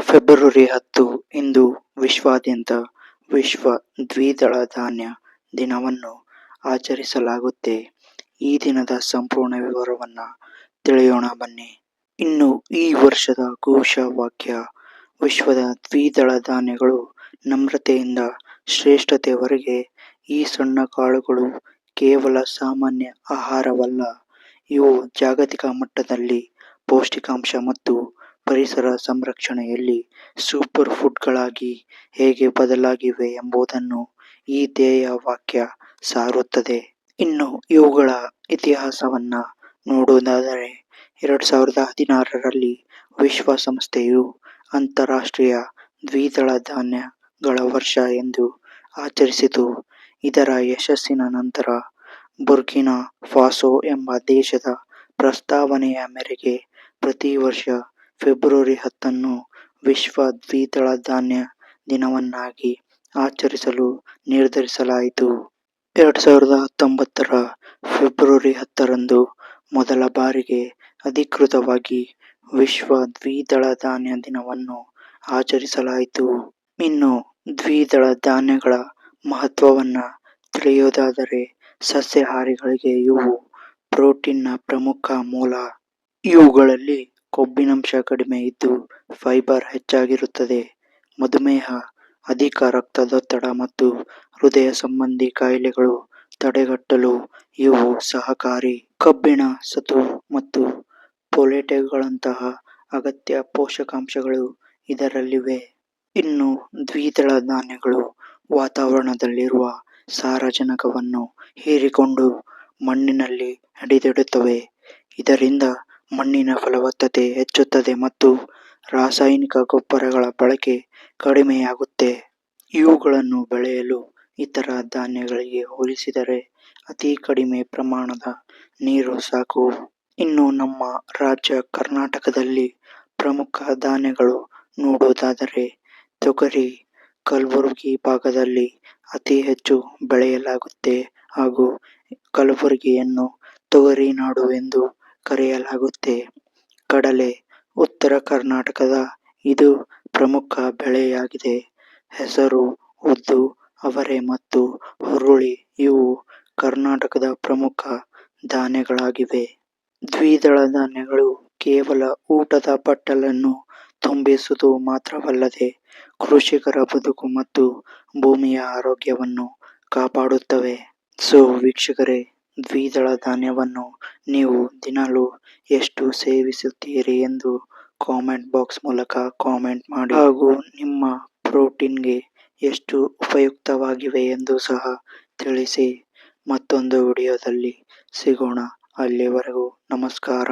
February 10 ಇಂದು ವಿಶ್ವಾದ್ಯಂತ ವಿಶ್ವ ದ್ವಿದಳ ಧಾನ್ಯ ದಿನವನ್ನು ಆಚರಿಸಲಾಗುತ್ತೆ. ಈ ದಿನದ ಸಂಪೂರ್ಣ ವಿವರವನ್ನ ತಿಳಿಯೋಣ ಬನ್ನಿ. ಇನ್ನು ಈ ವರ್ಷದ ಘೋಷವಾಕ್ಯ ವಿಶ್ವದ ದ್ವಿದಳ ಧಾನ್ಯಗಳು ನಮ್ರತೆಯಿಂದ ಶ್ರೇಷ್ಠತೆವರೆಗೆ. ಈ ಸಣ್ಣ ಕಾಳುಗಳು ಕೇವಲ ಸಾಮಾನ್ಯ ಆಹಾರವಲ್ಲ, ಇವು ಜಾಗತಿಕ ಮಟ್ಟದಲ್ಲಿ ಪೌಷ್ಟಿಕಾಂಶ ಮತ್ತು ಪರಿಸರ ಸಂರಕ್ಷಣೆಯಲ್ಲಿ ಸೂಪರ್ ಫುಡ್ಗಳಾಗಿ ಹೇಗೆ ಬದಲಾಗಿವೆ ಎಂಬುದನ್ನು ಈ ಧ್ಯೇಯ ವಾಕ್ಯ ಸಾರುತ್ತದೆ. ಇನ್ನು ಇವುಗಳ ಇತಿಹಾಸವನ್ನ ನೋಡುವುದಾದರೆ 2016ರಲ್ಲಿ ವಿಶ್ವಸಂಸ್ಥೆಯು ಅಂತಾರಾಷ್ಟ್ರೀಯ ದ್ವಿದಳ ಧಾನ್ಯಗಳ ವರ್ಷ ಎಂದು ಆಚರಿಸಿತು. ಇದರ ಯಶಸ್ಸಿನ ನಂತರ ಬುರ್ಕಿನಾ ಫಾಸೊ ಎಂಬ ದೇಶದ ಪ್ರಸ್ತಾವನೆಯ ಮೇರೆಗೆ ಪ್ರತಿ ವರ್ಷ ಫೆಬ್ರವರಿ 10 ವಿಶ್ವ ದ್ವಿದಳ ಧಾನ್ಯ ದಿನವನ್ನಾಗಿ ಆಚರಿಸಲು ನಿರ್ಧರಿಸಲಾಯಿತು. 2019ರ ಫೆಬ್ರವರಿ 10ರಂದು ಮೊದಲ ಬಾರಿಗೆ ಅಧಿಕೃತವಾಗಿ ವಿಶ್ವ ದ್ವಿದಳ ಧಾನ್ಯ ದಿನವನ್ನು ಆಚರಿಸಲಾಯಿತು. ಇನ್ನು ದ್ವಿದಳ ಧಾನ್ಯಗಳ ಮಹತ್ವವನ್ನ ತಿಳಿಯೋದಾದರೆ, ಸಸ್ಯಾಹಾರಿಗಳಿಗೆ ಇವು ಪ್ರೋಟೀನ್ನ ಪ್ರಮುಖ ಮೂಲ. ಇವುಗಳಲ್ಲಿ ಕೊಬ್ಬಿನಂಶ ಕಡಿಮೆ ಇದ್ದು ಫೈಬರ್ ಹೆಚ್ಚಾಗಿರುತ್ತದೆ. ಮಧುಮೇಹ, ಅಧಿಕ ರಕ್ತದೊತ್ತಡ ಮತ್ತು ಹೃದಯ ಸಂಬಂಧಿ ಕಾಯಿಲೆಗಳು ತಡೆಗಟ್ಟಲು ಇವು ಸಹಕಾರಿ. ಕಬ್ಬಿಣ, ಸತು ಮತ್ತು ಫೋಲೇಟ್ಗಳಂತಹ ಅಗತ್ಯ ಪೋಷಕಾಂಶಗಳು ಇದರಲ್ಲಿವೆ. ಇನ್ನು ದ್ವಿದಳ ಧಾನ್ಯಗಳು ವಾತಾವರಣದಲ್ಲಿರುವ ಸಾರಜನಕವನ್ನು ಹೀರಿಕೊಂಡು ಮಣ್ಣಿನಲ್ಲಿ ಹಿಡಿದಿಡುತ್ತವೆ. ಇದರಿಂದ ಮಣ್ಣಿನ ಫಲವತ್ತತೆ ಹೆಚ್ಚುತ್ತದೆ ಮತ್ತು ರಾಸಾಯನಿಕ ಗೊಬ್ಬರಗಳ ಬಳಕೆ ಕಡಿಮೆಯಾಗುತ್ತೆ. ಇವುಗಳನ್ನು ಬೆಳೆಯಲು ಇತರ ಧಾನ್ಯಗಳಿಗೆ ಹೋಲಿಸಿದರೆ ಅತಿ ಕಡಿಮೆ ಪ್ರಮಾಣದ ನೀರು ಸಾಕು. ಇನ್ನು ನಮ್ಮ ರಾಜ್ಯ ಕರ್ನಾಟಕದಲ್ಲಿ ಪ್ರಮುಖ ಧಾನ್ಯಗಳು ನೋಡುವುದಾದರೆ, ತೊಗರಿ ಕಲಬುರಗಿ ಭಾಗದಲ್ಲಿ ಅತಿ ಹೆಚ್ಚು ಬೆಳೆಯಲಾಗುತ್ತೆ ಹಾಗೂ ಕಲಬುರಗಿಯನ್ನು ತೊಗರಿ ನಾಡು ಎಂದು ಕರೆಯಲಾಗುತ್ತೆ. ಕಡಲೆ ಉತ್ತರ ಕರ್ನಾಟಕದ ಇದು ಪ್ರಮುಖ ಬೆಳೆಯಾಗಿದೆ. ಹೆಸರು, ಉದ್ದು, ಅವರೆ ಮತ್ತು ಹುರುಳಿ ಇವು ಕರ್ನಾಟಕದ ಪ್ರಮುಖ ಧಾನ್ಯಗಳಾಗಿವೆ. ದ್ವಿದಳ ಧಾನ್ಯಗಳು ಕೇವಲ ಊಟದ ಬಟ್ಟಲನ್ನು ತುಂಬಿಸುವುದು ಮಾತ್ರವಲ್ಲದೆ ಕೃಷಿಕರ ಬದುಕು ಮತ್ತು ಭೂಮಿಯ ಆರೋಗ್ಯವನ್ನು ಕಾಪಾಡುತ್ತವೆ. ಸೊ ವೀಕ್ಷಕರೇ, ದ್ವಿದಳ ಧಾನ್ಯವನ್ನು ನೀವು ದಿನಾಲೂ ಎಷ್ಟು ಸೇವಿಸುತ್ತೀರಿ ಎಂದು ಕಾಮೆಂಟ್ ಬಾಕ್ಸ್ ಮೂಲಕ ಕಾಮೆಂಟ್ ಮಾಡಿ ಹಾಗೂ ನಿಮ್ಮ ಪ್ರೋಟೀನ್ಗೆ ಎಷ್ಟು ಉಪಯುಕ್ತವಾಗಿವೆ ಎಂದು ಸಹ ತಿಳಿಸಿ. ಮತ್ತೊಂದು ವಿಡಿಯೋದಲ್ಲಿ ಸಿಗೋಣ. ಅಲ್ಲಿವರೆಗೂ ನಮಸ್ಕಾರ.